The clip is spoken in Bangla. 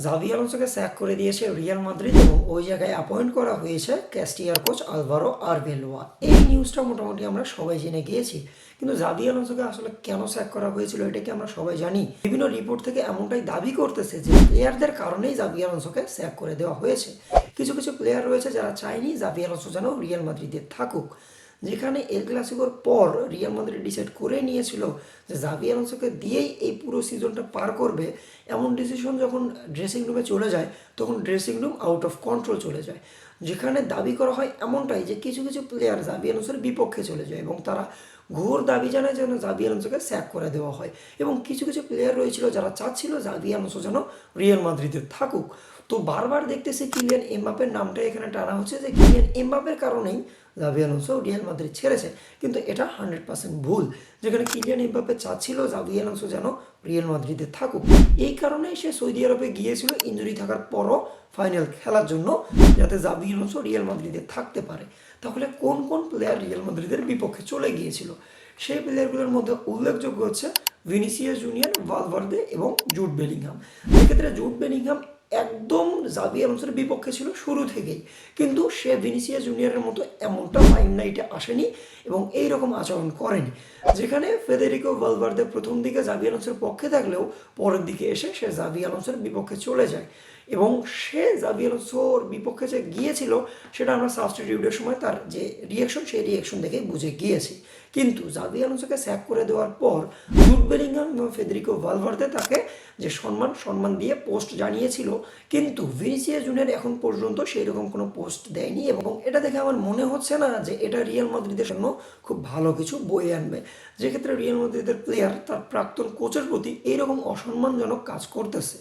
জাভি আলোনসোকে স্যাক করে দিয়েছে রিয়াল মাদ্রিদ এবং ওই জায়গায় অ্যাপয়েন্ট করা হয়েছে ক্যাস্টিয়ার কোচ আলভারো আরবেলোয়া। এই নিউজটা মোটামুটি আমরা সবাই জেনে গিয়েছি, কিন্তু জাভি আলোনসোকে আসলে কেন স্যাক করা হয়েছিল এটা কি আমরা সবাই জানি? বিভিন্ন রিপোর্ট থেকে এমনটাই দাবি করতেছে যে প্লেয়ারদের কারণেই জাভি আলোনসোকে স্যাক করে দেওয়া হয়েছে। কিছু কিছু প্লেয়ার রয়েছে যারা চায়নি জাভি আলোনসো যেন রিয়াল মাদ্রিদে থাকুক, যেখানে এল ক্লাসিকোর পর রিয়াল মাদ্রিদ ডিসাইড করে নিয়েছিল যে জাভি আলোনসোকে দিয়েই এই পুরো সিজনটা পার করবে। এমন ডিসিশন যখন ড্রেসিং রুমে চলে যায় তখন dressing room out of control চলে যায়, যেখানে দাবি করা হয় এমনটাই যে কিছু কিছু প্লেয়ার জাভি আলোনসোর বিপক্ষে চলে যায় এবং তারা ঘোর দাবি জানায় যেন জাভি আলোনসোকে স্যাক করে দেওয়া হয়। এবং কিছু কিছু প্লেয়ার রয়েছিল যারা চাচ্ছিল জাভি আলোনসো যেন রিয়াল মাদ্রিদে থাকুক। তো বারবার দেখতেছি কিলিয়ান এমবাপের নামটা এখানে টানা হচ্ছে যে কিলিয়ান এমবাপের কারণেই জাভি আলোনসো রিয়াল মাদ্রিদ ছেড়েছে, কিন্তু এটা 100% ভুল। যেখানে কিলিয়ান এমবাপে চাচ্ছিল জাভি আলোনসো যেন রিয়াল মাদ্রিদে থাকুক, এই কারণেই সে সৌদি আরবে গিয়েছিল ইনজুরি থাকার পরও ফাইনাল খেলার জন্য, যাতে জাভি আলোনসো রিয়াল মাদ্রিদে থাকতে পারে। তাহলে কোন কোন প্লেয়ার রিয়াল মাদ্রিদের বিপক্ষে চলে গিয়েছিল? সেই প্লেয়ারগুলোর মধ্যে উল্লেখযোগ্য হচ্ছে ভিনিসিয়াস জুনিয়র, ভালভার্দে এবং জুড বেলিংহাম। এক্ষেত্রে জুড বেলিংহাম একদম জাভি আলোনসোর বিপক্ষে ছিল শুরু থেকেই, কিন্তু সে ভিনিসিয়াস জুনিয়রের মতো এমনটা লাইমলাইটে আসেনি এবং এই রকম আচরণ করেনি। যেখানে ফেদেরিকো ভালভার্দে প্রথম দিকে জাভি আলোনসোর পক্ষে থাকলেও পরের দিকে এসে সে জাভি আলোনসোর বিপক্ষে চলে যায় এবং সে জাভি আলোনসোর বিপক্ষে যে গিয়েছিল সেটা আমরা সাবস্টিটিউটের সময় তার যে রিয়াকশন সেই রিয়াকশন দেখে বুঝে গিয়েছি। কিন্তু জাভি আলোনসোকে স্যাক করে দেওয়ার পর জুড বেলিংহাম এবং ফেদেরিকো ভালভার্দে তাকে যে সম্মান দিয়ে পোস্ট জানিয়েছিল, কিন্তু ভিনিসিয়াস জুনিয়র এখন পর্যন্ত সেই রকম কোনো পোস্ট দেয়নি এবং এটা দেখে আমার মনে হচ্ছে না যে এটা রিয়াল মাদ্রিদের জন্য খুব ভালো কিছু বয়ে আনবে। যেক্ষেত্রে রিয়াল মাদ্রিদের প্লেয়ার তার প্রাক্তন কোচের প্রতি এইরকম অসম্মানজনক কাজ করতেছে।